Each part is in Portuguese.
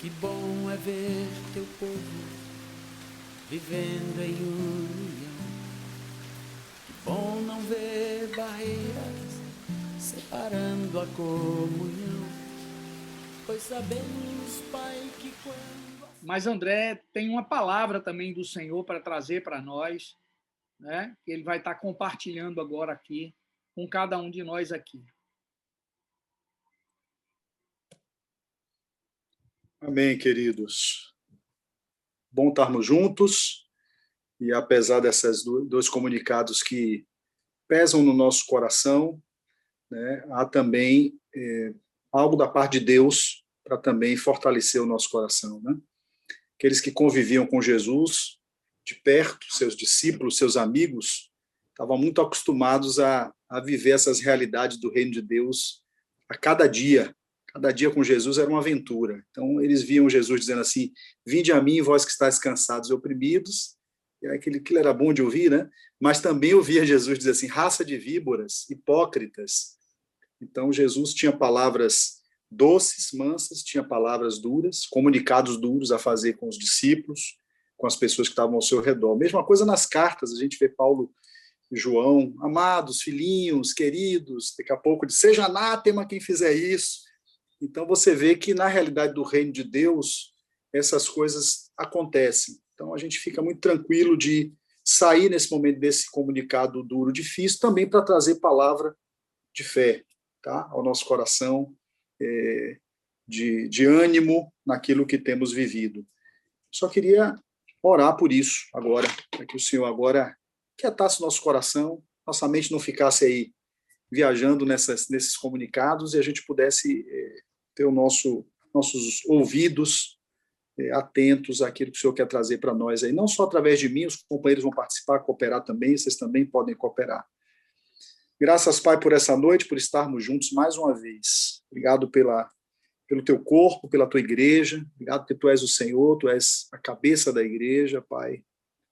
Que bom é ver teu povo vivendo em união. Que bom não ver barreiras separando a comunhão. Pois sabemos, Pai, que quando... Mas André tem uma palavra também do Senhor para trazer para nós, né? Que ele vai estar compartilhando agora aqui com cada um de nós aqui. Amém, queridos. Bom estarmos juntos, e apesar desses dois comunicados que pesam no nosso coração, né, há também algo da parte de Deus para também fortalecer o nosso coração, né? Aqueles que conviviam com Jesus de perto, seus discípulos, seus amigos, estavam muito acostumados a viver essas realidades do reino de Deus a cada dia. Cada dia com Jesus era uma aventura. Então, eles viam Jesus dizendo assim: vinde a mim, vós que estáis cansados e oprimidos. E aquilo era bom de ouvir, né? Mas também ouvia Jesus dizer assim: raça de víboras, hipócritas. Então, Jesus tinha palavras doces, mansas, tinha palavras duras, comunicados duros a fazer com os discípulos, com as pessoas que estavam ao seu redor. Mesma coisa nas cartas, a gente vê Paulo e João: amados, filhinhos, queridos, daqui a pouco diz: seja anátema quem fizer isso. Então, você vê que, na realidade do reino de Deus, essas coisas acontecem. Então, a gente fica muito tranquilo de sair nesse momento desse comunicado duro, difícil, também para trazer palavra de fé, tá? Ao nosso coração, de ânimo naquilo que temos vivido. Só queria orar por isso agora, para que o Senhor agora quietasse nosso coração, nossa mente não ficasse aí viajando nesses comunicados e a gente pudesse ter nossos ouvidos atentos àquilo que o Senhor quer trazer para nós aí, não só através de mim, os companheiros vão participar, cooperar também, vocês também podem cooperar. Graças, Pai, por essa noite, por estarmos juntos mais uma vez. Obrigado pelo teu corpo, pela tua igreja, obrigado porque tu és o Senhor, tu és a cabeça da igreja, Pai.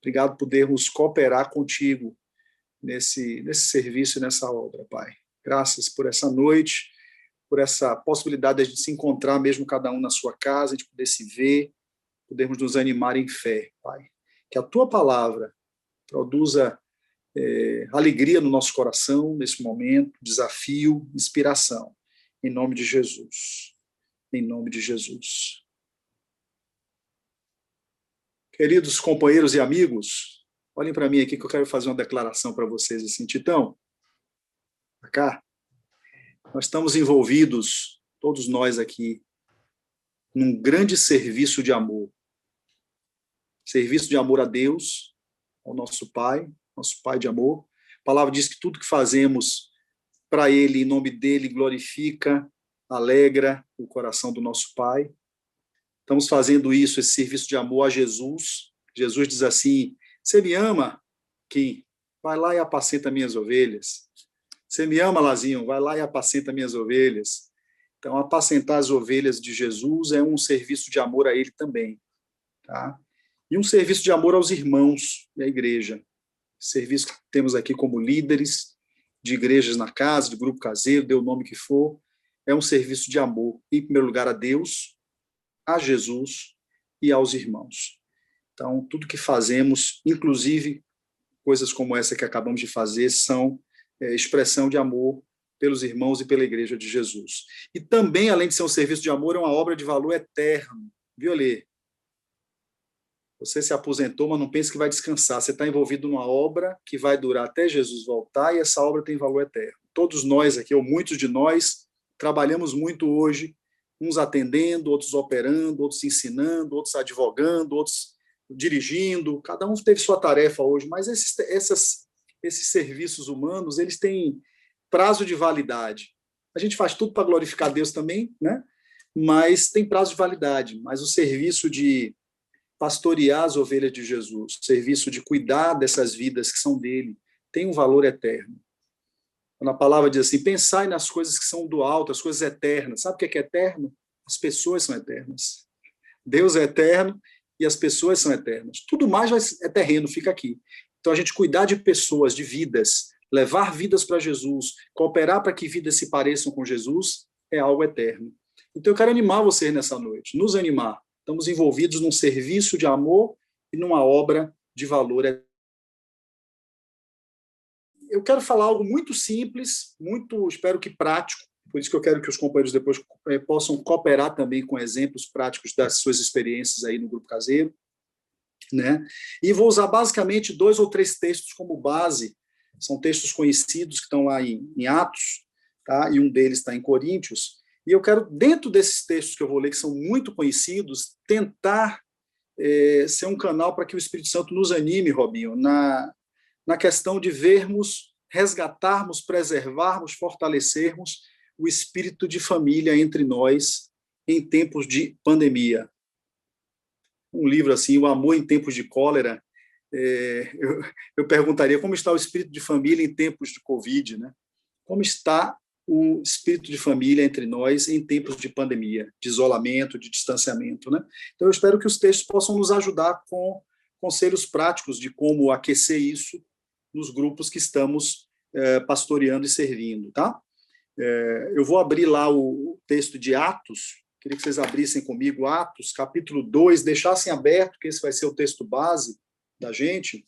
Obrigado por podermos cooperar contigo nesse serviço e nessa obra, Pai. Graças por essa noite, por essa possibilidade de a gente se encontrar, mesmo cada um na sua casa, de poder se ver, podermos nos animar em fé, Pai. Que a tua palavra produza alegria no nosso coração, nesse momento, desafio, inspiração. Em nome de Jesus. Em nome de Jesus. Queridos companheiros e amigos, olhem para mim aqui que eu quero fazer uma declaração para vocês assim. Titão, para cá. Nós estamos envolvidos, todos nós aqui, num grande serviço de amor. Serviço de amor a Deus, ao nosso Pai de amor. A palavra diz que tudo que fazemos para Ele, em nome dEle, glorifica, alegra o coração do nosso Pai. Estamos fazendo isso, esse serviço de amor a Jesus. Jesus diz assim: você me ama? Quem? Vai lá e apacenta minhas ovelhas. Você me ama, Lazinho? Vai lá e apacenta minhas ovelhas. Então, apacentar as ovelhas de Jesus é um serviço de amor a Ele também. Tá? E um serviço de amor aos irmãos e à igreja. Serviço que temos aqui como líderes de igrejas na casa, de grupo caseiro, dê o nome que for, é um serviço de amor, em primeiro lugar, a Deus, a Jesus e aos irmãos. Então, tudo que fazemos, inclusive coisas como essa que acabamos de fazer, são expressão de amor pelos irmãos e pela igreja de Jesus. E também, além de ser um serviço de amor, é uma obra de valor eterno. Viu, Alê? Você se aposentou, mas não pense que vai descansar. Você está envolvido numa obra que vai durar até Jesus voltar, e essa obra tem valor eterno. Todos nós aqui, ou muitos de nós, trabalhamos muito hoje, uns atendendo, outros operando, outros ensinando, outros advogando, outros dirigindo. Cada um teve sua tarefa hoje, mas esses serviços humanos, eles têm prazo de validade. A gente faz tudo para glorificar Deus também, né? Mas tem prazo de validade. Mas o serviço de pastorear as ovelhas de Jesus, o serviço de cuidar dessas vidas que são dele, tem um valor eterno. Quando a palavra diz assim: pensai nas coisas que são do alto, as coisas eternas. Sabe o que é eterno? As pessoas são eternas. Deus é eterno e as pessoas são eternas. Tudo mais é terreno, fica aqui. Então, a gente cuidar de pessoas, de vidas, levar vidas para Jesus, cooperar para que vidas se pareçam com Jesus, é algo eterno. Então, eu quero animar vocês nessa noite, nos animar, Estamos envolvidos num serviço de amor e numa obra de valor. Eu quero falar algo muito simples, muito, espero que prático, por isso que eu quero que os companheiros depois possam cooperar também com exemplos práticos das suas experiências aí no Grupo Caseiro, né? E vou usar basicamente 2 ou 3 textos como base, são textos conhecidos que estão lá em Atos, tá? E um deles está em Coríntios, e eu quero, dentro desses textos que eu vou ler, que são muito conhecidos, tentar ser um canal para que o Espírito Santo nos anime, Robinho, na questão de vermos, resgatarmos, preservarmos, fortalecermos o espírito de família entre nós em tempos de pandemia. Um livro assim, O Amor em Tempos de Cólera, eu perguntaria como está o espírito de família em tempos de Covid, né? Como está o espírito de família entre nós em tempos de pandemia, de isolamento, de distanciamento, né? Então, eu espero que os textos possam nos ajudar com conselhos práticos de como aquecer isso nos grupos que estamos pastoreando e servindo, tá? Eu vou abrir lá o texto de Atos, queria que vocês abrissem comigo Atos, capítulo 2, deixassem aberto, que esse vai ser o texto base da gente.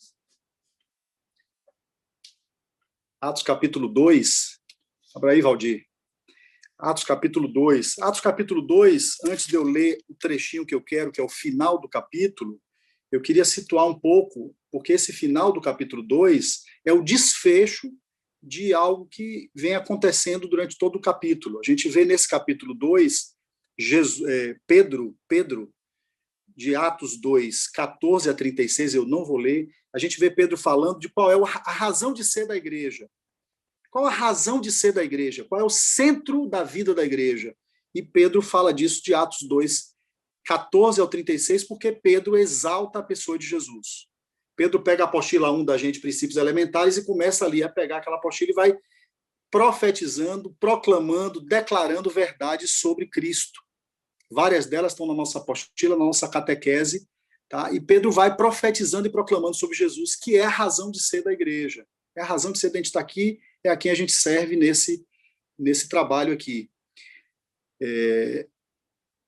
Atos capítulo 2, abra aí, Valdir. Atos capítulo 2. Atos capítulo 2, antes de eu ler o trechinho que eu quero, que é o final do capítulo, eu queria situar um pouco, porque esse final do capítulo 2 é o desfecho de algo que vem acontecendo durante todo o capítulo. A gente vê nesse capítulo 2, Pedro, de Atos 2, 14 a 36, eu não vou ler, a gente vê Pedro falando de qual é a razão de ser da igreja. Qual a razão de ser da igreja? Qual é o centro da vida da igreja? E Pedro fala disso de Atos 2, 14 ao 36, porque Pedro exalta a pessoa de Jesus. Pedro pega a apostila 1 da gente, Princípios Elementares, e começa ali a pegar aquela apostila e vai profetizando, proclamando, declarando verdades sobre Cristo. Várias delas estão na nossa apostila, na nossa catequese, tá? E Pedro vai profetizando e proclamando sobre Jesus, que é a razão de ser da igreja. É a razão de ser da gente estar aqui, é a quem a gente serve nesse trabalho aqui.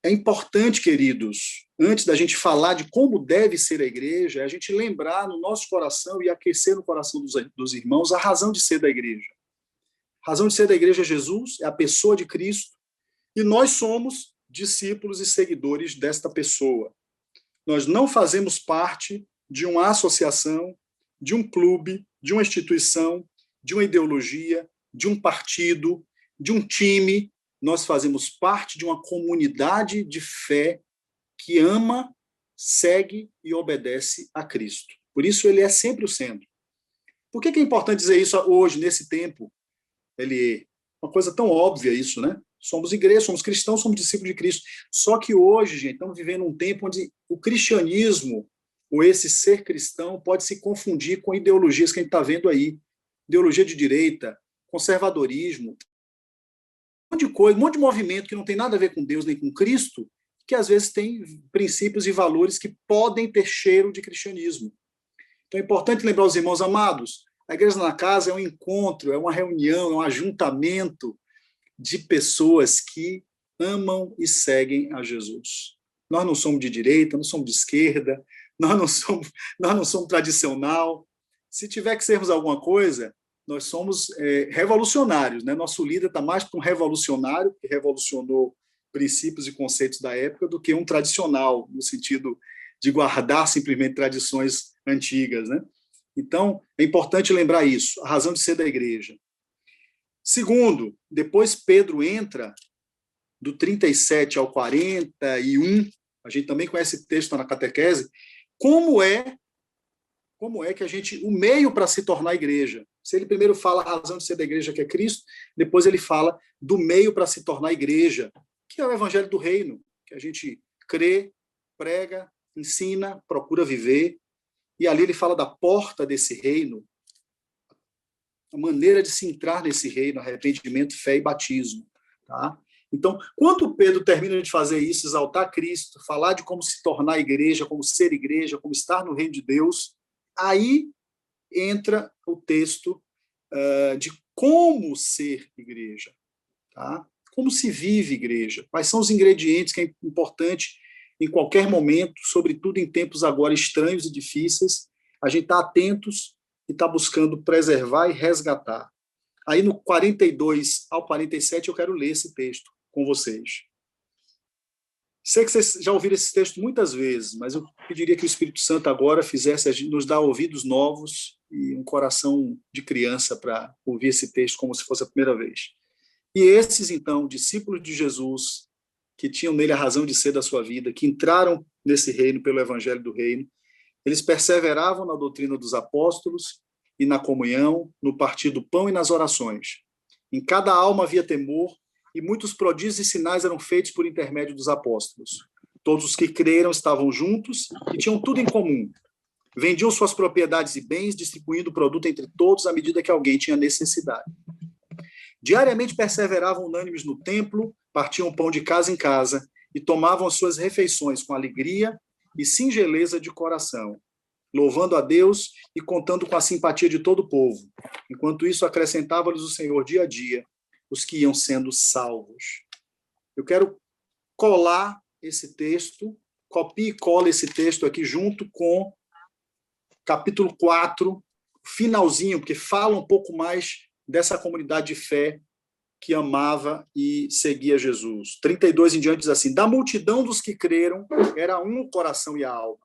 É importante, queridos, antes da gente falar de como deve ser a igreja, a gente lembrar no nosso coração e aquecer no coração dos irmãos a razão de ser da igreja. A razão de ser da igreja é Jesus, é a pessoa de Cristo, e nós somos discípulos e seguidores desta pessoa. Nós não fazemos parte de uma associação, de um clube, de uma instituição, de uma ideologia, de um partido, de um time. Nós fazemos parte de uma comunidade de fé que ama, segue e obedece a Cristo. Por isso, ele é sempre o centro. Por que é importante dizer isso hoje, nesse tempo? Ele é uma coisa tão óbvia isso, né? Somos igreja, somos cristãos, somos discípulos de Cristo. Só que hoje, gente, estamos vivendo um tempo onde o cristianismo, ou esse ser cristão, pode se confundir com ideologias que a gente está vendo aí. Ideologia de direita, conservadorismo, um monte de coisa, um monte de movimento que não tem nada a ver com Deus nem com Cristo, que às vezes tem princípios e valores que podem ter cheiro de cristianismo. Então é importante lembrar os irmãos amados, a Igreja na Casa é um encontro, é uma reunião, é um ajuntamento de pessoas que amam e seguem a Jesus. Nós não somos de direita, não somos de esquerda, nós não somos tradicional. Se tiver que sermos alguma coisa, nós somos revolucionários, né? Nosso líder está mais para um revolucionário, que revolucionou princípios e conceitos da época, do que um tradicional, no sentido de guardar simplesmente tradições antigas, né? Então, é importante lembrar isso, a razão de ser da igreja. Segundo, depois Pedro entra do 37 ao 41, a gente também conhece esse texto na catequese, como é que a gente, o meio para se tornar igreja. Se ele primeiro fala a razão de ser da igreja, que é Cristo, depois ele fala do meio para se tornar igreja, que é o evangelho do reino, que a gente crê, prega, ensina, procura viver, e ali ele fala da porta desse reino, a maneira de se entrar nesse reino, arrependimento, fé e batismo. Tá? Então, quando Pedro termina de fazer isso, exaltar Cristo, falar de como se tornar igreja, como ser igreja, como estar no reino de Deus, aí entra o texto de como ser igreja. Tá? Como se vive igreja? Quais são os ingredientes que é importante em qualquer momento, sobretudo em tempos agora estranhos e difíceis, a gente está atentos e está buscando preservar e resgatar. Aí no 42 ao 47 eu quero ler esse texto com vocês. Sei que vocês já ouviram esse texto muitas vezes, mas eu pediria que o Espírito Santo agora nos dar ouvidos novos e um coração de criança para ouvir esse texto como se fosse a primeira vez. E esses, então, discípulos de Jesus, que tinham nele a razão de ser da sua vida, que entraram nesse reino pelo evangelho do reino, eles perseveravam na doutrina dos apóstolos e na comunhão, no partir do pão e nas orações. Em cada alma havia temor, e muitos prodígios e sinais eram feitos por intermédio dos apóstolos. Todos os que creram estavam juntos e tinham tudo em comum. Vendiam suas propriedades e bens, distribuindo o produto entre todos à medida que alguém tinha necessidade. Diariamente perseveravam unânimes no templo, partiam pão de casa em casa e tomavam as suas refeições com alegria e singeleza de coração, louvando a Deus e contando com a simpatia de todo o povo. Enquanto isso, acrescentava-lhes o Senhor dia a dia os que iam sendo salvos. Eu quero colar esse texto, copie e cola esse texto aqui junto com capítulo 4, finalzinho, porque fala um pouco mais dessa comunidade de fé que amava e seguia Jesus. 32 em diante diz assim: da multidão dos que creram, era um o coração e a alma.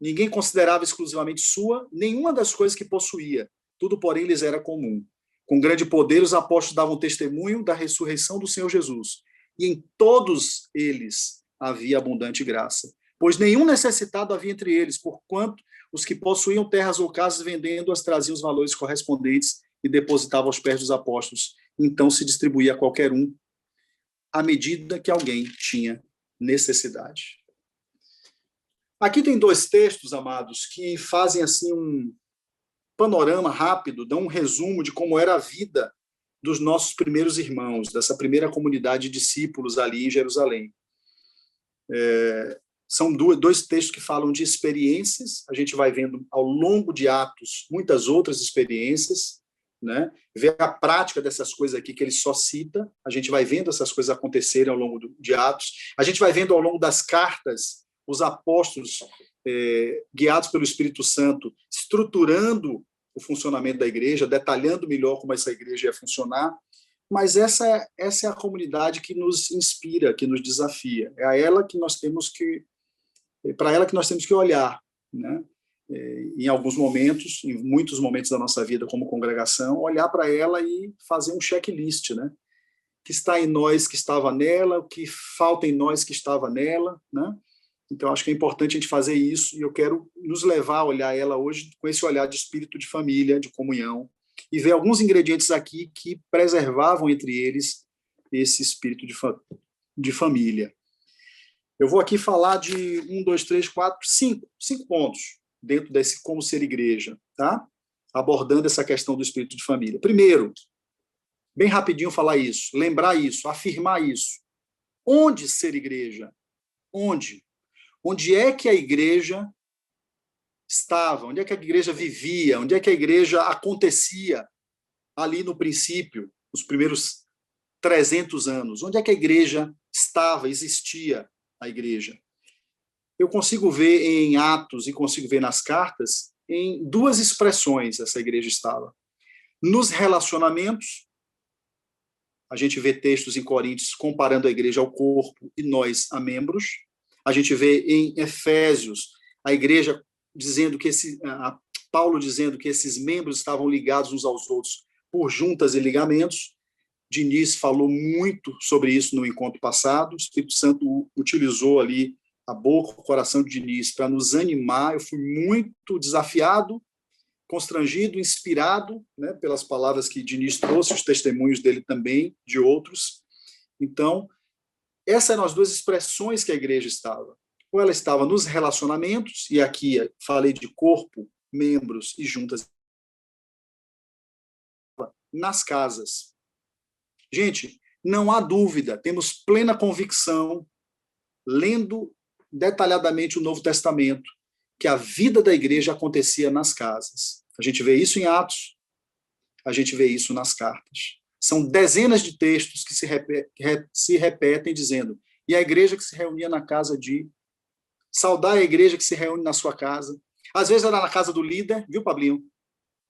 Ninguém considerava exclusivamente sua nenhuma das coisas que possuía. Tudo, porém, lhes era comum. Com grande poder, os apóstolos davam testemunho da ressurreição do Senhor Jesus. E em todos eles havia abundante graça. Pois nenhum necessitado havia entre eles, porquanto os que possuíam terras ou casas, vendendo-as, traziam os valores correspondentes e depositavam aos pés dos apóstolos. Então se distribuía a qualquer um, à medida que alguém tinha necessidade. Aqui tem dois textos, amados, que fazem assim um panorama rápido, dão um resumo de como era a vida dos nossos primeiros irmãos, dessa primeira comunidade de discípulos ali em Jerusalém. São dois textos que falam de experiências, a gente vai vendo ao longo de Atos muitas outras experiências, né? Ver a prática dessas coisas aqui que ele só cita, a gente vai vendo essas coisas acontecerem ao longo de Atos, a gente vai vendo ao longo das cartas os apóstolos, guiados pelo Espírito Santo, estruturando o funcionamento da igreja, detalhando melhor como essa igreja ia funcionar, mas essa é a comunidade que nos inspira, que nos desafia, é a ela que nós temos que, para ela que nós temos que olhar, né? Em alguns momentos, em muitos momentos da nossa vida como congregação, olhar para ela e fazer um checklist, né? O que está em nós que estava nela, o que falta em nós que estava nela, né? Então, acho que é importante a gente fazer isso, e eu quero nos levar a olhar ela hoje com esse olhar de espírito de família, de comunhão, e ver alguns ingredientes aqui que preservavam entre eles esse espírito de família. Eu vou aqui falar de 5 pontos dentro desse como ser igreja, tá? Abordando essa questão do espírito de família. Primeiro, bem rapidinho falar isso, lembrar isso, afirmar isso. Onde ser igreja? Onde? Onde é que a igreja estava? Onde é que a igreja vivia? Onde é que a igreja acontecia ali no princípio, nos primeiros 300 anos? Onde é que a igreja estava, existia a igreja? Eu consigo ver em Atos e consigo ver nas cartas, em duas expressões essa igreja estava. Nos relacionamentos, a gente vê textos em Coríntios comparando a igreja ao corpo e nós a membros. A gente vê em Efésios a igreja dizendo que Paulo dizendo que esses membros estavam ligados uns aos outros por juntas e ligamentos. Diniz falou muito sobre isso no encontro passado. O Espírito Santo utilizou ali a boca, o coração de Diniz para nos animar. Eu fui muito desafiado, constrangido, inspirado, né, pelas palavras que Diniz trouxe, os testemunhos dele também, de outros. Então, essas eram as duas expressões que a igreja estava. Ou ela estava nos relacionamentos, e aqui falei de corpo, membros e juntas, nas casas. Gente, não há dúvida, temos plena convicção, lendo detalhadamente o Novo Testamento, que a vida da igreja acontecia nas casas. A gente vê isso em Atos, a gente vê isso nas cartas. São dezenas de textos que se repetem dizendo, e a igreja que se reunia na casa de saudar a igreja que se reúne na sua casa. Às vezes era na casa do líder, viu, Pablinho?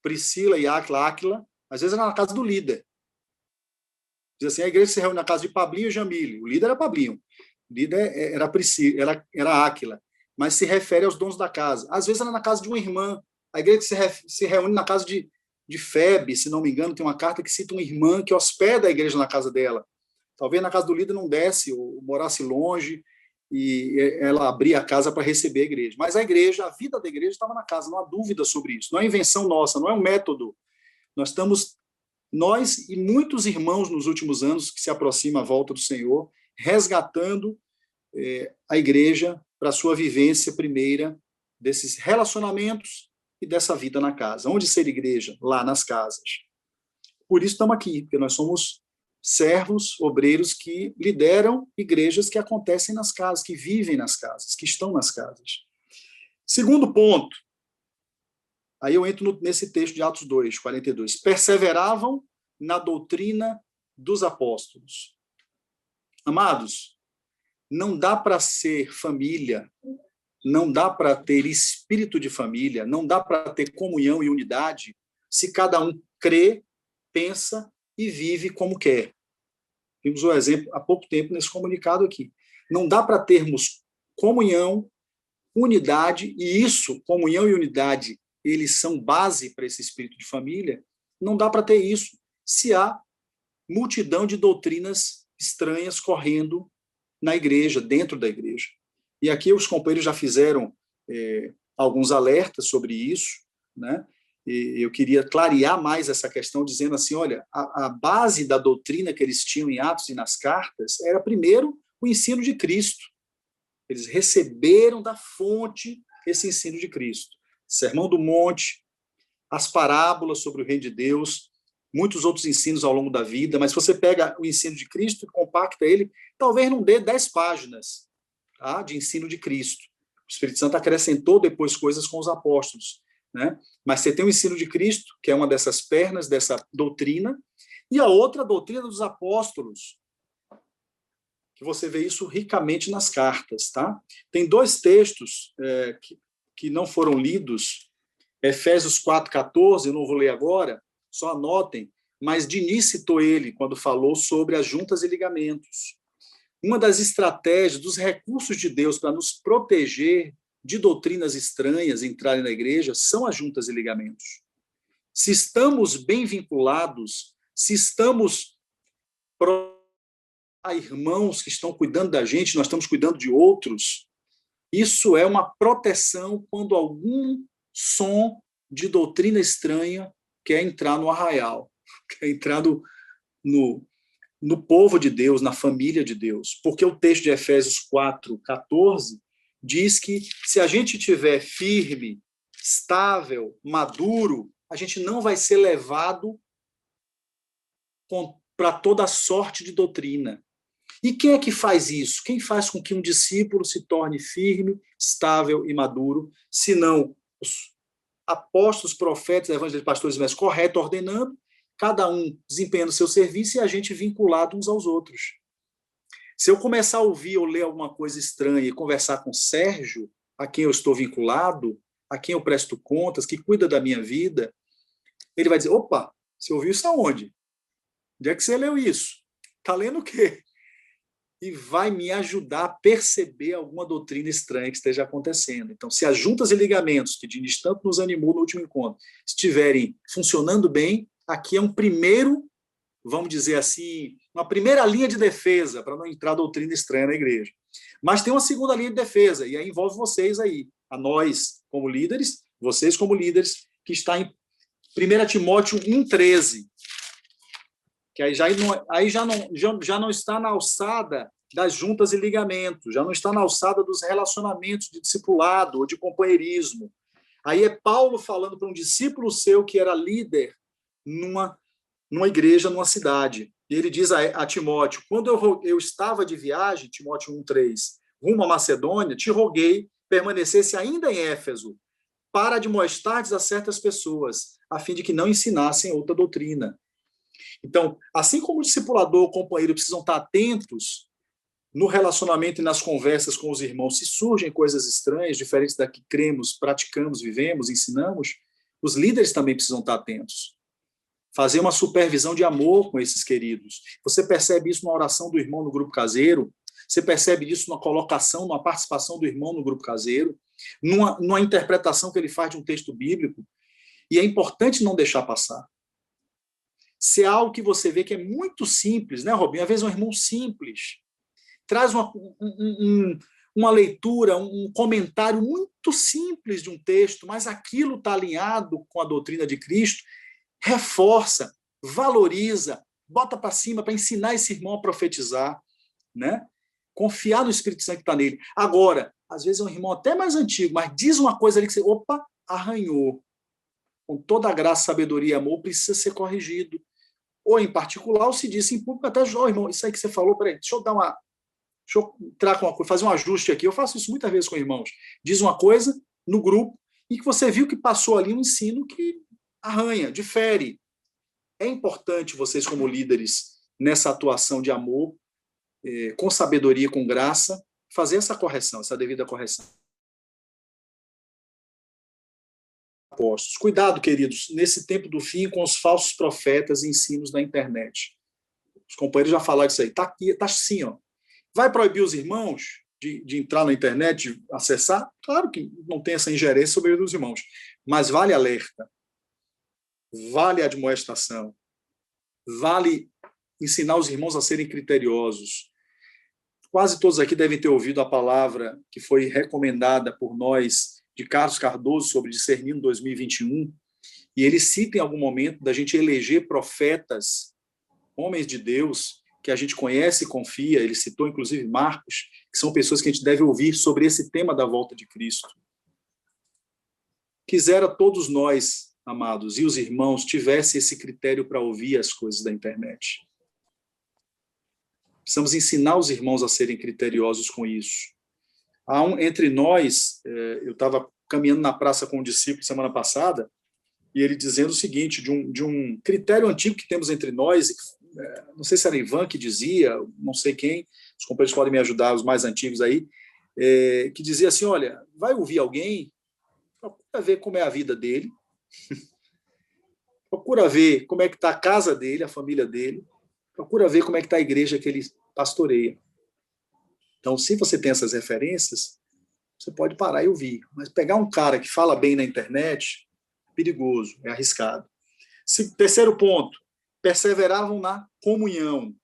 Priscila e Áquila. Às vezes era na casa do líder. Diz assim, a igreja se reúne na casa de Pablinho e Jamile. O líder era Pablinho. O líder era Priscila, era Áquila. Mas se refere aos donos da casa. Às vezes era na casa de uma irmã. A igreja se reúne na casa de Febe, se não me engano, tem uma carta que cita uma irmã que hospeda a igreja na casa dela. Talvez na casa do líder não desse, ou morasse longe, e ela abria a casa para receber a igreja. Mas a igreja, a vida da igreja estava na casa, não há dúvida sobre isso. Não é invenção nossa, não é um método. Nós e muitos irmãos nos últimos anos que se aproximam à volta do Senhor, resgatando a igreja para a sua vivência primeira desses relacionamentos e dessa vida na casa. Onde ser igreja? Lá nas casas. Por isso estamos aqui, porque nós somos servos, obreiros que lideram igrejas que acontecem nas casas, que vivem nas casas, que estão nas casas. Segundo ponto, aí eu entro nesse texto de Atos 2, 42. Perseveravam na doutrina dos apóstolos. Amados, não dá para ser família, não dá para ter espírito de família, não dá para ter comunhão e unidade se cada um crê, pensa e vive como quer. Vimos um exemplo há pouco tempo nesse comunicado aqui. Não dá para termos comunhão, unidade, e isso, comunhão e unidade, eles são base para esse espírito de família, não dá para ter isso se há multidão de doutrinas estranhas correndo na igreja, dentro da igreja. E aqui os companheiros já fizeram alguns alertas sobre isso, né? E eu queria clarear mais essa questão, dizendo assim, olha, a base da doutrina que eles tinham em Atos e nas cartas era, primeiro, o ensino de Cristo. Eles receberam da fonte esse ensino de Cristo. Sermão do Monte, as parábolas sobre o reino de Deus, muitos outros ensinos ao longo da vida, mas se você pega o ensino de Cristo e compacta ele, talvez não dê 10 páginas, tá, de ensino de Cristo. O Espírito Santo acrescentou depois coisas com os apóstolos, né? Mas você tem o ensino de Cristo, que é uma dessas pernas dessa doutrina, e a outra, a doutrina dos apóstolos, que você vê isso ricamente nas cartas, tá? Tem dois textos que não foram lidos, Efésios 4,14, eu não vou ler agora, só anotem, mas Diniz citou ele quando falou sobre as juntas e ligamentos. Uma das estratégias, dos recursos de Deus para nos proteger de doutrinas estranhas entrarem na igreja são as juntas e ligamentos. Se estamos bem vinculados, se estamos a irmãos que estão cuidando da gente, nós estamos cuidando de outros, isso é uma proteção quando algum som de doutrina estranha quer entrar no arraial, quer entrar no povo de Deus, na família de Deus. Porque o texto de Efésios 4,14 diz que se a gente estiver firme, estável, maduro, a gente não vai ser levado para toda sorte de doutrina. E quem é que faz isso? Quem faz com que um discípulo se torne firme, estável e maduro, se não os apóstolos, profetas, evangelistas, pastores e mestres, correto, ordenando, cada um desempenhando o seu serviço e a gente vinculado uns aos outros. Se eu começar a ouvir ou ler alguma coisa estranha e conversar com o Sérgio, a quem eu estou vinculado, a quem eu presto contas, que cuida da minha vida, ele vai dizer, opa, você ouviu isso aonde? Onde é que você leu isso? Está lendo o quê? E vai me ajudar a perceber alguma doutrina estranha que esteja acontecendo. Então, se as juntas e ligamentos, que Diniz tanto nos animou no último encontro, estiverem funcionando bem, aqui é um primeiro, vamos dizer assim, uma primeira linha de defesa para não entrar doutrina estranha na igreja. Mas tem uma segunda linha de defesa, e aí envolve vocês aí, a nós como líderes, vocês como líderes, que está em 1 Timóteo 1,13, que aí já não está na alçada das juntas e ligamentos, já não está na alçada dos relacionamentos de discipulado ou de companheirismo. Aí é Paulo falando para um discípulo seu que era líder numa igreja, numa cidade. E ele diz a Timóteo, quando eu estava de viagem, Timóteo 1,3, rumo à Macedônia, te roguei permanecesse ainda em Éfeso, para admoestardes a certas pessoas, a fim de que não ensinassem outra doutrina. Então, assim como o discipulador, o companheiro precisam estar atentos no relacionamento e nas conversas com os irmãos, se surgem coisas estranhas, diferentes da que cremos, praticamos, vivemos, ensinamos, os líderes também precisam estar atentos. Fazer uma supervisão de amor com esses queridos. Você percebe isso na oração do irmão no grupo caseiro, você percebe isso na colocação, na participação do irmão no grupo caseiro, numa interpretação que ele faz de um texto bíblico. E é importante não deixar passar. Se é algo que você vê que é muito simples, né, Robinho? Às vezes um irmão simples traz uma leitura, um comentário muito simples de um texto, mas aquilo está alinhado com a doutrina de Cristo, reforça, valoriza, bota para cima para ensinar esse irmão a profetizar, né? Confiar no Espírito Santo que está nele. Agora, às vezes é um irmão até mais antigo, mas diz uma coisa ali que você, opa, arranhou. Com toda a graça, sabedoria e amor, precisa ser corrigido. Ou, em particular, ou se disse em público, até, irmão, isso aí que você falou, peraí, deixa eu entrar com uma coisa, fazer um ajuste aqui. Eu faço isso muitas vezes com irmãos. Diz uma coisa no grupo e que você viu que passou ali um ensino que arranha, difere. É importante vocês, como líderes, nessa atuação de amor, com sabedoria, com graça, fazer essa correção, essa devida correção. Apóstolos. Cuidado, queridos, nesse tempo do fim, com os falsos profetas e ensinos da internet. Os companheiros já falaram disso aí. Está aqui, está assim, ó. Vai proibir os irmãos de entrar na internet, de acessar? Claro que não tem essa ingerência sobre os irmãos, mas vale alerta, vale admoestação, vale ensinar os irmãos a serem criteriosos. Quase todos aqui devem ter ouvido a palavra que foi recomendada por nós, de Carlos Cardoso, sobre discernindo 2021, e ele cita em algum momento da gente eleger profetas, homens de Deus, que a gente conhece e confia. Ele citou, inclusive, Marcos, que são pessoas que a gente deve ouvir sobre esse tema da volta de Cristo. Quisera todos nós, amados, e os irmãos, tivessem esse critério para ouvir as coisas da internet. Precisamos ensinar os irmãos a serem criteriosos com isso. Entre nós, eu estava caminhando na praça com um discípulo semana passada, e ele dizendo o seguinte, de um critério antigo que temos entre nós, não sei se era Ivan que dizia, não sei quem, os companheiros podem me ajudar, os mais antigos aí, que dizia assim, olha, vai ouvir alguém, procura ver como é a vida dele, procura ver como é que está a casa dele, a família dele, procura ver como é que está a igreja que ele pastoreia. Então, se você tem essas referências, você pode parar e ouvir. Mas pegar um cara que fala bem na internet, é perigoso, é arriscado. Terceiro ponto, perseveravam na comunhão.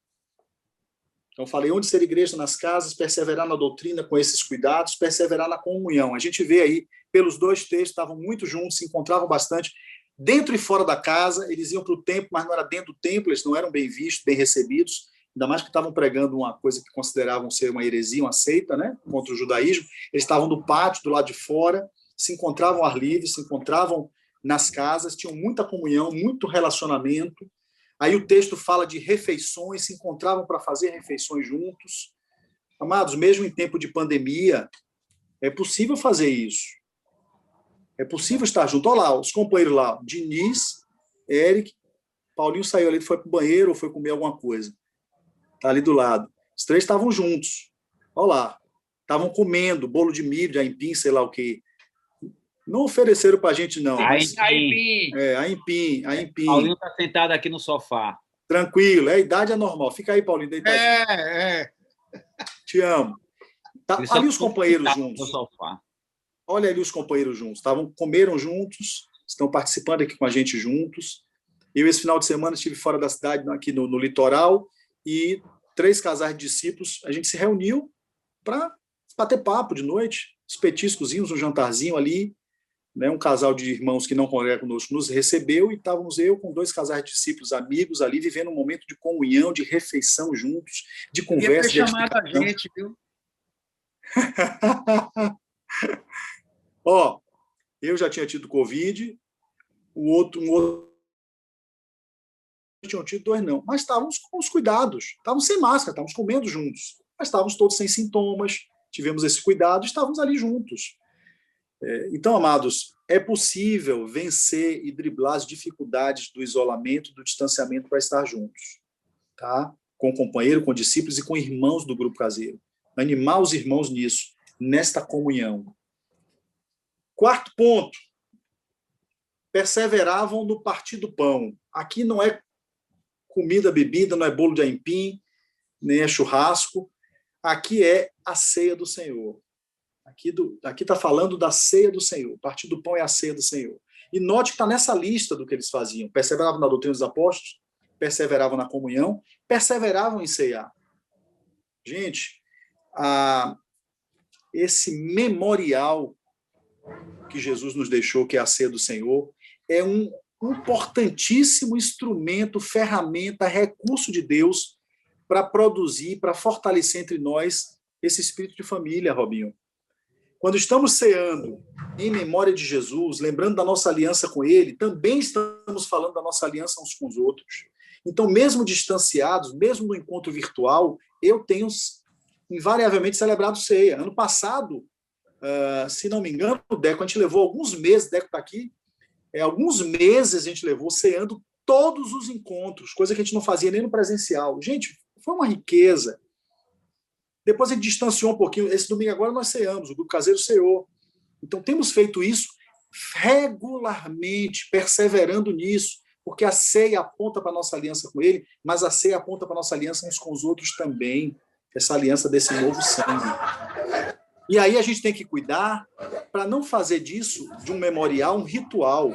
Então, falei onde ser igreja nas casas, perseverar na doutrina com esses cuidados, perseverar na comunhão. A gente vê aí, pelos dois textos, estavam muito juntos, se encontravam bastante, dentro e fora da casa. Eles iam para o templo, mas não era dentro do templo, eles não eram bem vistos, bem recebidos, ainda mais que estavam pregando uma coisa que consideravam ser uma heresia, uma seita, né, contra o judaísmo. Eles estavam no pátio, do lado de fora, se encontravam ao ar livre, se encontravam nas casas, tinham muita comunhão, muito relacionamento. Aí o texto fala de refeições, se encontravam para fazer refeições juntos. Amados, mesmo em tempo de pandemia, é possível fazer isso. É possível estar junto. Olha lá, os companheiros lá, Diniz, Eric, Paulinho saiu ali, foi para o banheiro ou foi comer alguma coisa. Está ali do lado. Os três estavam juntos. Olha lá. Estavam comendo bolo de milho, de aipim, sei lá o quê. Não ofereceram para a gente, não. Aipim. Aipim. Paulinho está sentado aqui no sofá. Tranquilo, a idade é normal. Fica aí, Paulinho, deitadinho. Te amo. Tá, ali os companheiros juntos. No sofá. Olha ali os companheiros juntos. Comeram juntos, estão participando aqui com a gente juntos. Eu, esse final de semana, estive fora da cidade, aqui no litoral, e 3 casais de discípulos, a gente se reuniu para bater papo de noite, os petiscozinhos, um jantarzinho ali, né? Um casal de irmãos que não congregam conosco nos recebeu, e estávamos eu com 2 casais de discípulos amigos ali, vivendo um momento de comunhão, de refeição juntos, de conversa. Ia ter chamado a gente, viu? Ó, eu já tinha tido Covid, um outro tinham tido 2 não, mas estávamos com os cuidados, estávamos sem máscara, estávamos comendo juntos, mas estávamos todos sem sintomas, tivemos esse cuidado, estávamos ali juntos. Então, amados, é possível vencer e driblar as dificuldades do isolamento, do distanciamento para estar juntos, tá? com o companheiro, com discípulos e com irmãos do grupo caseiro. Animar os irmãos nisso, nesta comunhão. Quarto ponto, perseveravam no partir do pão. Aqui não é comida, bebida, não é bolo de aipim, nem é churrasco. Aqui é a ceia do Senhor. Aqui está falando da ceia do Senhor. O partir do pão é a ceia do Senhor. E note que está nessa lista do que eles faziam. Perseveravam na doutrina dos apóstolos, perseveravam na comunhão, perseveravam em ceiar. Gente, esse memorial que Jesus nos deixou, que é a ceia do Senhor, é um importantíssimo instrumento, ferramenta, recurso de Deus para produzir, para fortalecer entre nós esse espírito de família, Robinho. Quando estamos ceando em memória de Jesus, lembrando da nossa aliança com Ele, também estamos falando da nossa aliança uns com os outros. Então, mesmo distanciados, mesmo no encontro virtual, eu tenho invariavelmente celebrado ceia. Ano passado, se não me engano, o Deco, a gente levou alguns meses, o Deco está aqui, alguns meses a gente levou ceando todos os encontros, coisa que a gente não fazia nem no presencial. Gente, foi uma riqueza. Depois a gente distanciou um pouquinho. Esse domingo agora nós ceamos, o grupo caseiro ceou. Então temos feito isso regularmente, perseverando nisso, porque a ceia aponta para a nossa aliança com Ele, mas a ceia aponta para a nossa aliança uns com os outros também, essa aliança desse novo sangue. E aí a gente tem que cuidar para não fazer disso, de um memorial, um ritual.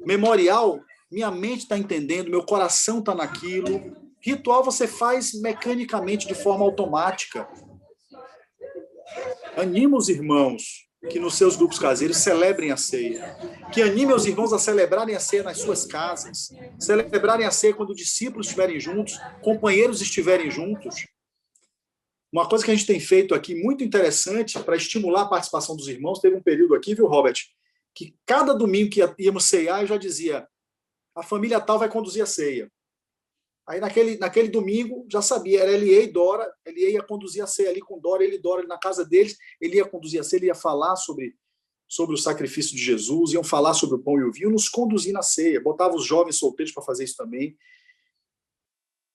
Memorial, minha mente está entendendo, meu coração está naquilo. Ritual você faz mecanicamente, de forma automática. Anima os irmãos que nos seus grupos caseiros celebrem a ceia. Que anime os irmãos a celebrarem a ceia nas suas casas. Celebrarem a ceia quando discípulos estiverem juntos, companheiros estiverem juntos. Uma coisa que a gente tem feito aqui, muito interessante, para estimular a participação dos irmãos, teve um período aqui, viu, Robert, que cada domingo que íamos ceiar, eu já dizia, a família tal vai conduzir a ceia. Aí naquele domingo, já sabia, era Eliê e Dora, Eliê ia conduzir a ceia ali com Dora, ele e Dora na casa deles, ele ia conduzir a ceia, ele ia falar sobre o sacrifício de Jesus, iam falar sobre o pão e o vinho, nos conduzir na ceia, botava os jovens solteiros para fazer isso também.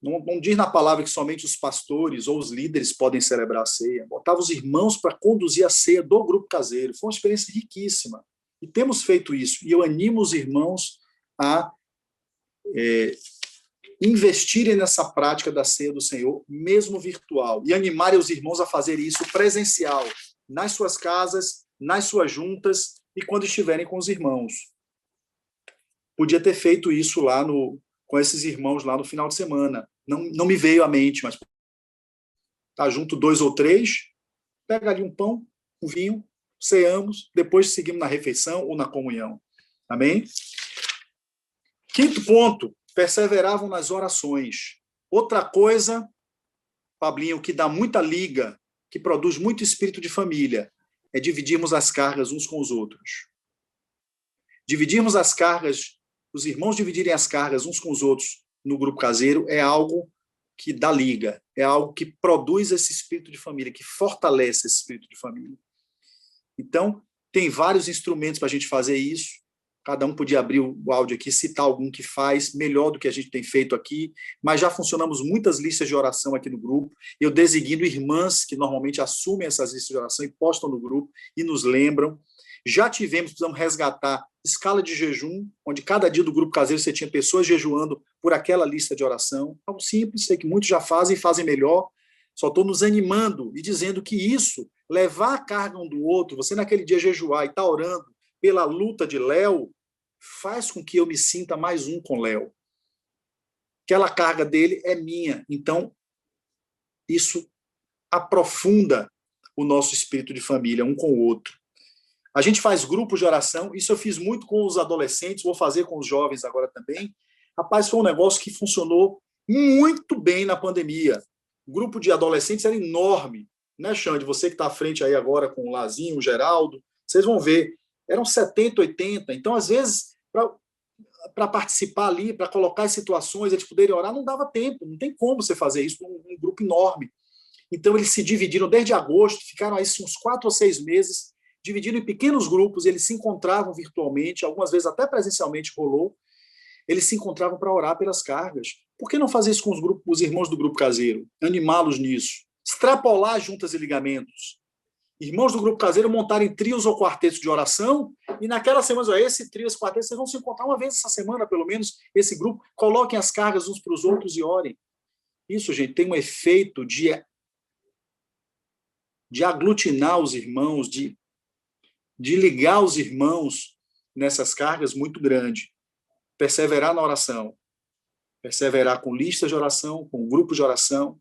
Não diz na palavra que somente os pastores ou os líderes podem celebrar a ceia. Botava os irmãos para conduzir a ceia do grupo caseiro. Foi uma experiência riquíssima. E temos feito isso. E eu animo os irmãos a investirem nessa prática da ceia do Senhor, mesmo virtual. E animarem os irmãos a fazer isso presencial, nas suas casas, nas suas juntas e quando estiverem com os irmãos. Podia ter feito isso lá com esses irmãos lá no final de semana. Não me veio à mente, mas tá junto 2 ou 3, pega ali um pão, um vinho, ceamos, depois seguimos na refeição ou na comunhão. Amém? Quinto ponto, perseveravam nas orações. Outra coisa, Pablinho, que dá muita liga, que produz muito espírito de família, é dividirmos as cargas uns com os outros. Dividirmos as cargas, os irmãos dividirem as cargas uns com os outros no grupo caseiro é algo que dá liga, é algo que produz esse espírito de família, que fortalece esse espírito de família. Então, tem vários instrumentos para a gente fazer isso, cada um podia abrir o áudio aqui, citar algum que faz melhor do que a gente tem feito aqui, mas já funcionamos muitas listas de oração aqui no grupo, eu designo irmãs que normalmente assumem essas listas de oração e postam no grupo e nos lembram. Já precisamos resgatar escala de jejum, onde cada dia do grupo caseiro você tinha pessoas jejuando por aquela lista de oração. Algo simples, sei que muitos já fazem e fazem melhor. Só estou nos animando e dizendo que isso, levar a carga um do outro, você naquele dia jejuar e estar orando pela luta de Léo, faz com que eu me sinta mais um com Léo. Aquela carga dele é minha. Então, isso aprofunda o nosso espírito de família, um com o outro. A gente faz grupos de oração, isso eu fiz muito com os adolescentes, vou fazer com os jovens agora também. Rapaz, foi um negócio que funcionou muito bem na pandemia. O grupo de adolescentes era enorme, né, Xande? Você que está à frente aí agora com o Lazinho, o Geraldo, vocês vão ver, eram 70, 80. Então, às vezes, para participar ali, para colocar as situações, eles poderem orar, não dava tempo, não tem como você fazer isso num grupo enorme. Então, eles se dividiram desde agosto, ficaram aí uns 4 ou 6 meses, dividido em pequenos grupos, eles se encontravam virtualmente, algumas vezes até presencialmente rolou, eles se encontravam para orar pelas cargas. Por que não fazer isso com os irmãos do grupo caseiro? Animá-los nisso. Extrapolar juntas e ligamentos. Irmãos do grupo caseiro montarem trios ou quartetos de oração, e naquela semana, esse trio, esse quarteto, vocês vão se encontrar uma vez essa semana, pelo menos, esse grupo, coloquem as cargas uns para os outros e orem. Isso, gente, tem um efeito de aglutinar os irmãos, de ligar os irmãos nessas cargas muito grande. Perseverar na oração. Perseverar com listas de oração, com grupos de oração.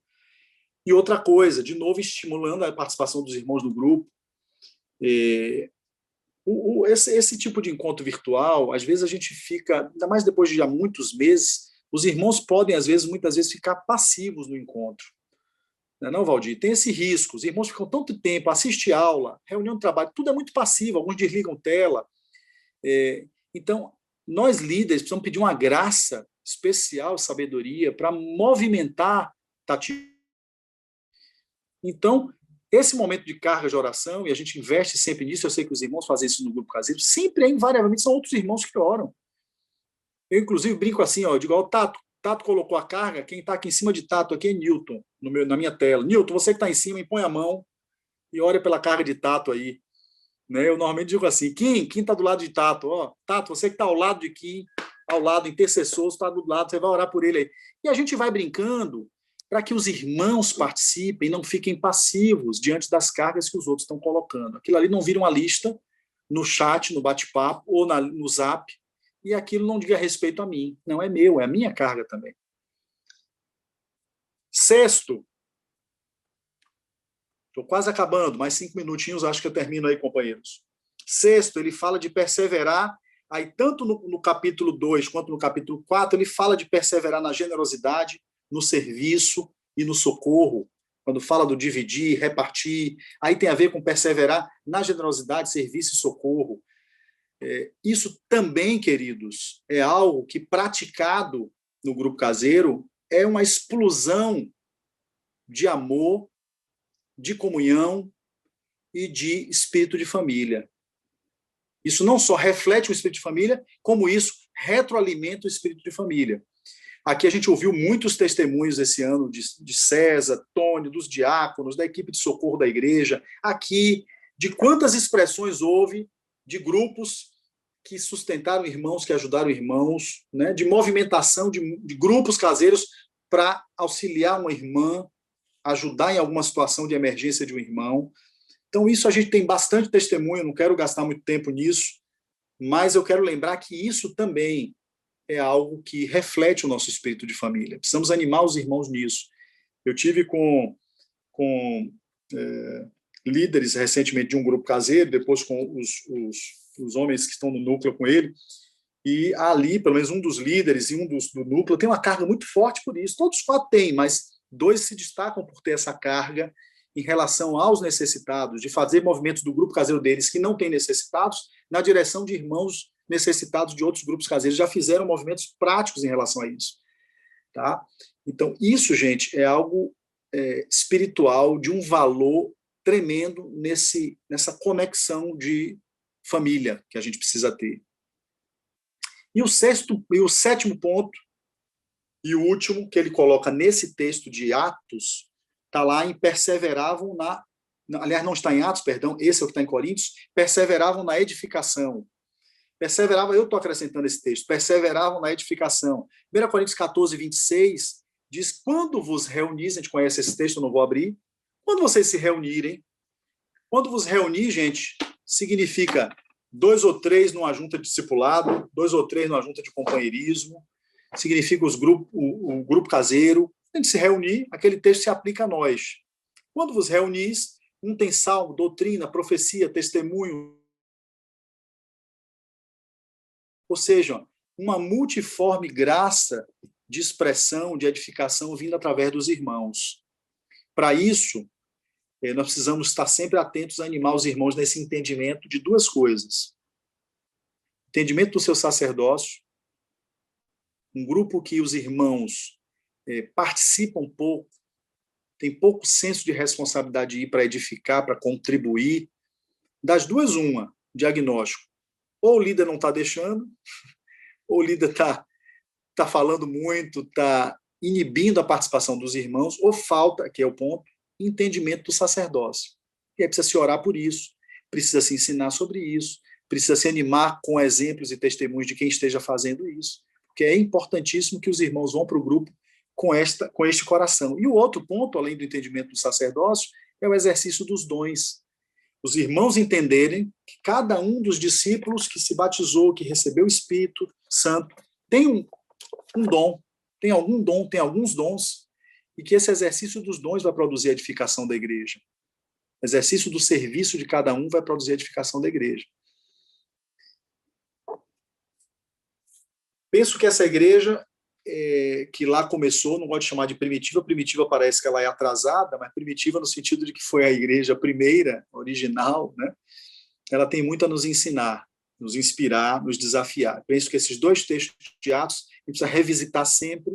E outra coisa, de novo, estimulando a participação dos irmãos do grupo. Esse tipo de encontro virtual, às vezes a gente fica, ainda mais depois de já muitos meses, os irmãos podem, muitas vezes, ficar passivos no encontro. Não, Valdir? Tem esse risco. Os irmãos ficam tanto tempo, assistem aula, reunião de trabalho, tudo é muito passivo, alguns desligam tela. Então, nós líderes precisamos pedir uma graça especial, sabedoria, para movimentar Tati. Então, esse momento de carga de oração, e a gente investe sempre nisso, eu sei que os irmãos fazem isso no grupo caseiro, sempre, invariavelmente, são outros irmãos que oram. Eu, inclusive, brinco assim, eu digo, Tato colocou a carga, quem está aqui em cima de Tato aqui é Newton, na minha tela. Newton, você que está em cima, impõe a mão e ore pela carga de Tato aí. Eu normalmente digo assim, Kim está do lado de Tato. Tato, você que está ao lado de Kim, ao lado, intercessor, está do lado, você vai orar por ele aí. E a gente vai brincando para que os irmãos participem e não fiquem passivos diante das cargas que os outros estão colocando. Aquilo ali não vira uma lista no chat, no bate-papo ou no zap, e aquilo não diga respeito a mim. Não é meu, é a minha carga também. Sexto, estou quase acabando, mais 5 minutinhos, acho que eu termino aí, companheiros. Sexto, ele fala de perseverar, aí tanto no capítulo 2 quanto no capítulo 4, ele fala de perseverar na generosidade, no serviço e no socorro. Quando fala do dividir, repartir, aí tem a ver com perseverar na generosidade, serviço e socorro. Isso também, queridos, é algo que, praticado no grupo caseiro, é uma explosão de amor, de comunhão e de espírito de família. Isso não só reflete o espírito de família, como isso retroalimenta o espírito de família. Aqui a gente ouviu muitos testemunhos esse ano de César, Tony, dos diáconos, da equipe de socorro da igreja, aqui, de quantas expressões houve de grupos que sustentaram irmãos, que ajudaram irmãos, de movimentação de grupos caseiros para auxiliar uma irmã, ajudar em alguma situação de emergência de um irmão. Então, isso a gente tem bastante testemunho, não quero gastar muito tempo nisso, mas eu quero lembrar que isso também é algo que reflete o nosso espírito de família. Precisamos animar os irmãos nisso. Eu tive com líderes recentemente de um grupo caseiro, depois com os homens que estão no núcleo com ele, e ali, pelo menos um dos líderes e um do núcleo tem uma carga muito forte por isso. Todos os 4 têm, mas 2 se destacam por ter essa carga em relação aos necessitados, de fazer movimentos do grupo caseiro deles que não têm necessitados, na direção de irmãos necessitados de outros grupos caseiros, já fizeram movimentos práticos em relação a isso. Tá? Então, isso, gente, é algo espiritual, de um valor tremendo nessa conexão de família que a gente precisa ter. E o 7º ponto, e o último, que ele coloca nesse texto de Atos, está lá em perseveravam aliás, não está em Atos, perdão, esse é o que está em Coríntios, perseveravam na edificação. Eu estou acrescentando esse texto, perseveravam na edificação. 1 Coríntios 14, 26, diz, quando vos reunis, a gente conhece esse texto, eu não vou abrir, quando vocês se reunirem, quando vos reunir, gente, significa 2 ou 3 numa junta de discipulado, 2 ou 3 numa junta de companheirismo, significa o grupo caseiro. A gente se reunir, aquele texto se aplica a nós. Quando vos reunis, um tem salmo, doutrina, profecia, testemunho, ou seja, uma multiforme graça de expressão, de edificação vinda através dos irmãos. Para isso, nós precisamos estar sempre atentos a animar os irmãos nesse entendimento de 2 coisas. Entendimento do seu sacerdócio, um grupo que os irmãos participam pouco, tem pouco senso de responsabilidade de ir para edificar, para contribuir. Das 2, uma, diagnóstico. Ou o líder não está deixando, ou o líder está está falando muito, está inibindo a participação dos irmãos, ou falta, que é o ponto, entendimento do sacerdócio. E aí precisa se orar por isso, precisa se ensinar sobre isso, precisa se animar com exemplos e testemunhos de quem esteja fazendo isso, porque é importantíssimo que os irmãos vão para o grupo com este coração. E o outro ponto, além do entendimento do sacerdócio, é o exercício dos dons. Os irmãos entenderem que cada um dos discípulos que se batizou, que recebeu o Espírito Santo, tem um dom, tem algum dom, tem alguns dons, e que esse exercício dos dons vai produzir a edificação da igreja. O exercício do serviço de cada um vai produzir a edificação da igreja. Penso que essa igreja, que lá começou, não gosto de chamar de primitiva, primitiva parece que ela é atrasada, mas primitiva no sentido de que foi a igreja primeira, original, né? Ela tem muito a nos ensinar, nos inspirar, nos desafiar. Penso que esses dois textos de Atos, a gente precisa revisitar sempre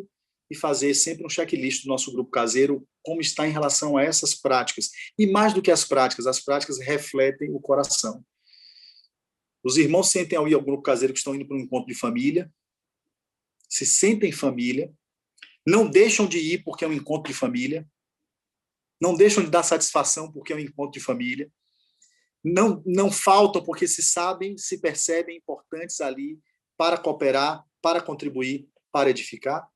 e fazer sempre um checklist do nosso grupo caseiro, como está em relação a essas práticas. E mais do que as práticas refletem o coração. Os irmãos sentem ao ir ao grupo caseiro que estão indo para um encontro de família, se sentem família, não deixam de ir porque é um encontro de família, não deixam de dar satisfação porque é um encontro de família, não faltam porque se sabem, se percebem importantes ali para cooperar, para contribuir, para edificar.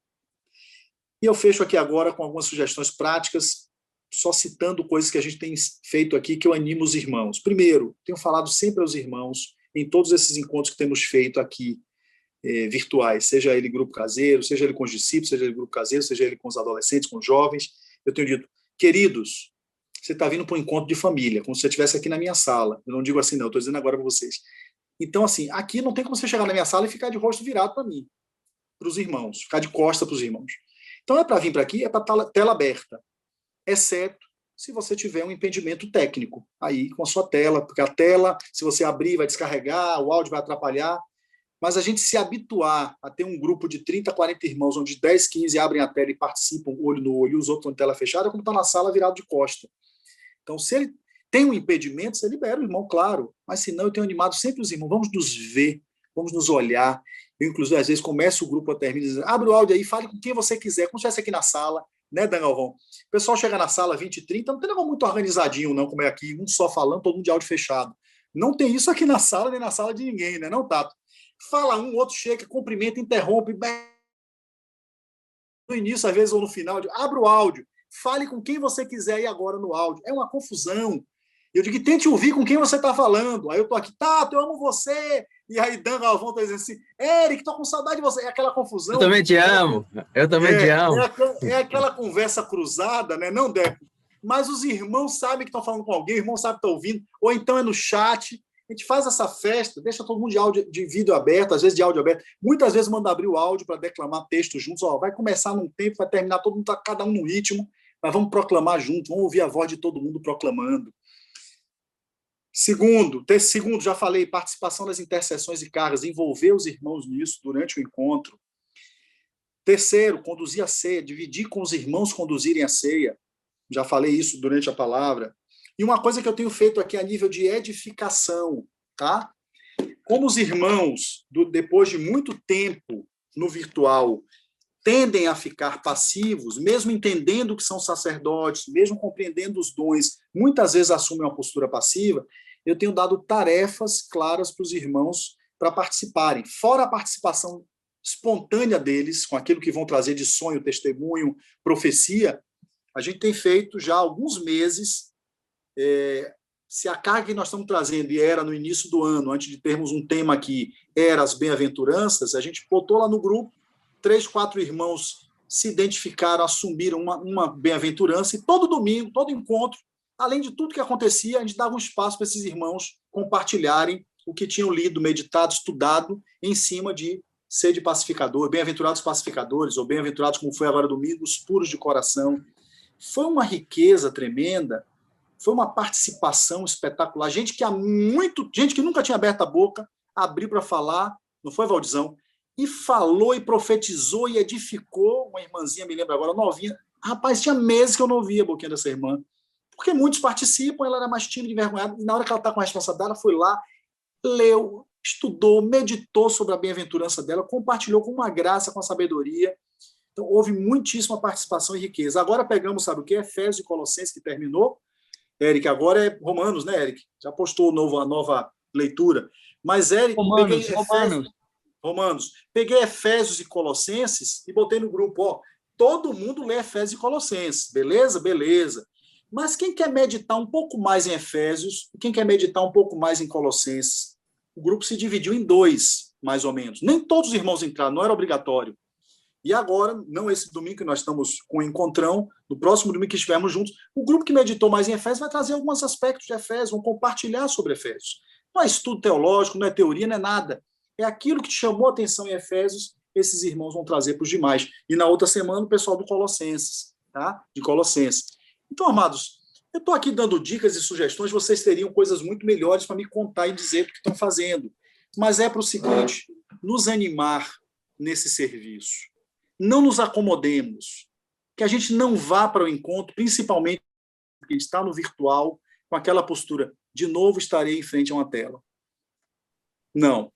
E eu fecho aqui agora com algumas sugestões práticas, só citando coisas que a gente tem feito aqui, que eu animo os irmãos. Primeiro, tenho falado sempre aos irmãos, em todos esses encontros que temos feito aqui, virtuais, seja ele grupo caseiro, seja ele com os discípulos, seja ele grupo caseiro, seja ele com os adolescentes, com os jovens, eu tenho dito, queridos, você está vindo para um encontro de família, como se você estivesse aqui na minha sala. Eu não digo assim, não, estou dizendo agora para vocês. Então, assim, aqui não tem como você chegar na minha sala e ficar de rosto virado para mim, para os irmãos, ficar de costa para os irmãos. Então, é para vir para aqui, é para tela aberta, exceto se você tiver um impedimento técnico, aí com a sua tela, porque a tela, se você abrir, vai descarregar, o áudio vai atrapalhar. Mas a gente se habituar a ter um grupo de 30, 40 irmãos, onde 10, 15 abrem a tela e participam olho no olho, e os outros com tela fechada, é como estar na sala virado de costa. Então, se ele tem um impedimento, você libera o irmão, claro. Mas, se não, eu tenho animado sempre os irmãos, vamos nos ver, vamos nos olhar. Eu, inclusive, às vezes, começo o grupo a terminar, dizendo, abre o áudio aí, fale com quem você quiser, como se estivesse aqui na sala, né, Dan Galvão? O pessoal chega na sala 20, 30, não tem negócio muito organizadinho, não, como é aqui, um só falando, todo mundo de áudio fechado. Não tem isso aqui na sala, nem na sala de ninguém, né, não, Tato? Fala um, outro chega, cumprimenta, interrompe, no início, às vezes, ou no final, abre o áudio, fale com quem você quiser aí agora no áudio. É uma confusão. Eu digo, tente ouvir com quem você está falando. Aí eu estou aqui, Tato, eu amo você. E aí Dan Galvão está dizendo assim, Eric, estou com saudade de você. É aquela confusão. Eu também te amo. Eu também te amo. É aquela conversa cruzada, né? Não, Deco? Mas os irmãos sabem que estão falando com alguém, o irmão sabe que está ouvindo, ou então é no chat. A gente faz essa festa, deixa todo mundo de vídeo aberto, às vezes de áudio aberto. Muitas vezes manda abrir o áudio para declamar textos juntos. Ó, vai começar num tempo, vai terminar todo mundo, cada um no ritmo, mas vamos proclamar juntos, vamos ouvir a voz de todo mundo proclamando. Segundo, já falei, participação das intercessões e cargas, envolver os irmãos nisso durante o encontro. Terceiro, conduzir a ceia, dividir com os irmãos conduzirem a ceia. Já falei isso durante a palavra. E uma coisa que eu tenho feito aqui a nível de edificação, tá? Como os irmãos, depois de muito tempo no virtual, tendem a ficar passivos, mesmo entendendo que são sacerdotes, mesmo compreendendo os dons, muitas vezes assumem uma postura passiva, eu tenho dado tarefas claras para os irmãos para participarem. Fora a participação espontânea deles, com aquilo que vão trazer de sonho, testemunho, profecia, a gente tem feito já há alguns meses, se a carga que nós estamos trazendo, e era no início do ano, antes de termos um tema aqui, era as bem-aventuranças, a gente botou lá no grupo, 3, 4 irmãos se identificaram, assumiram uma bem-aventurança, e todo domingo, todo encontro, além de tudo que acontecia, a gente dava um espaço para esses irmãos compartilharem o que tinham lido, meditado, estudado, em cima de sede pacificador, bem-aventurados pacificadores, ou bem-aventurados, como foi agora domingo, os puros de coração. Foi uma riqueza tremenda, foi uma participação espetacular. Gente que nunca tinha aberto a boca, abriu para falar, não foi, Valdizão? E falou, e profetizou, e edificou. Uma irmãzinha, me lembro agora, novinha. Rapaz, tinha meses que eu não ouvia a boquinha dessa irmã. Porque muitos participam, ela era mais tímida e envergonhada, e na hora que ela está com a responsabilidade, ela foi lá, leu, estudou, meditou sobre a bem-aventurança dela, compartilhou com uma graça, com a sabedoria. Então, houve muitíssima participação e riqueza. Agora pegamos, sabe o que? Efésios e Colossenses, que terminou. Eric, agora é Romanos, né, Eric? Já postou a nova leitura. Mas, Eric, Romanos. Peguei Efésios e Colossenses e botei no grupo, ó, todo mundo lê Efésios e Colossenses, beleza? Beleza. Mas quem quer meditar um pouco mais em Efésios e quem quer meditar um pouco mais em Colossenses? O grupo se dividiu em 2, mais ou menos. Nem todos os irmãos entraram, não era obrigatório. E agora, não esse domingo que nós estamos com o encontrão, no próximo domingo que estivermos juntos, o grupo que meditou mais em Efésios vai trazer alguns aspectos de Efésios, vão compartilhar sobre Efésios. Não é estudo teológico, não é teoria, não é nada. É aquilo que te chamou a atenção em Efésios, esses irmãos vão trazer para os demais. E na outra semana, o pessoal do Colossenses, tá? De Colossenses. Então, amados, eu estou aqui dando dicas e sugestões, vocês teriam coisas muito melhores para me contar e dizer o que estão fazendo. Mas é para o seguinte, nos animar nesse serviço. Não nos acomodemos, que a gente não vá para o encontro, principalmente porque está no virtual, com aquela postura, de novo estarei em frente a uma tela. Não.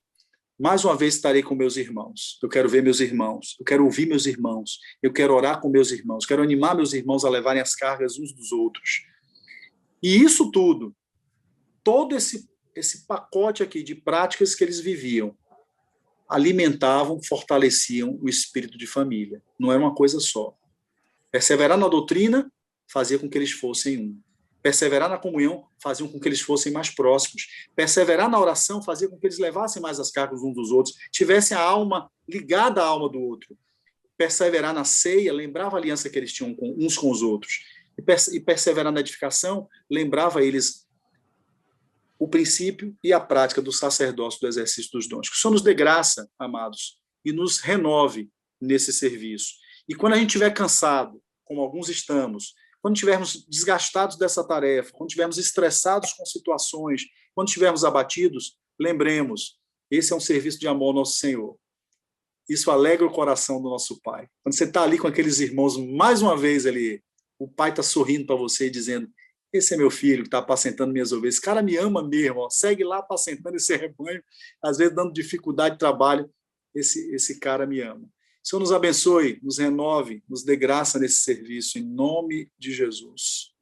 Mais uma vez estarei com meus irmãos. Eu quero ver meus irmãos, eu quero ouvir meus irmãos, eu quero orar com meus irmãos, quero animar meus irmãos a levarem as cargas uns dos outros. E isso tudo, todo esse pacote aqui de práticas que eles viviam, alimentavam, fortaleciam o espírito de família. Não era uma coisa só. Perseverar na doutrina fazia com que eles fossem um. Perseverar na comunhão fazia com que eles fossem mais próximos. Perseverar na oração fazia com que eles levassem mais as cargas uns dos outros, tivessem a alma ligada à alma do outro. Perseverar na ceia lembrava a aliança que eles tinham uns com os outros. E perseverar na edificação lembrava eles o princípio e a prática do sacerdócio do exercício dos dons. Que o Senhor nos dê graça, amados, e nos renove nesse serviço. E quando a gente estiver cansado, como alguns estamos, quando estivermos desgastados dessa tarefa, quando estivermos estressados com situações, quando estivermos abatidos, lembremos, esse é um serviço de amor ao nosso Senhor. Isso alegra o coração do nosso Pai. Quando você está ali com aqueles irmãos, mais uma vez ali, o Pai está sorrindo para você e dizendo, esse é meu filho que está apacentando minhas ovelhas. Esse cara me ama mesmo, ó. Segue lá apacentando esse rebanho, às vezes dando dificuldade de trabalho. Esse cara me ama. O Senhor nos abençoe, nos renove, nos dê graça nesse serviço, em nome de Jesus.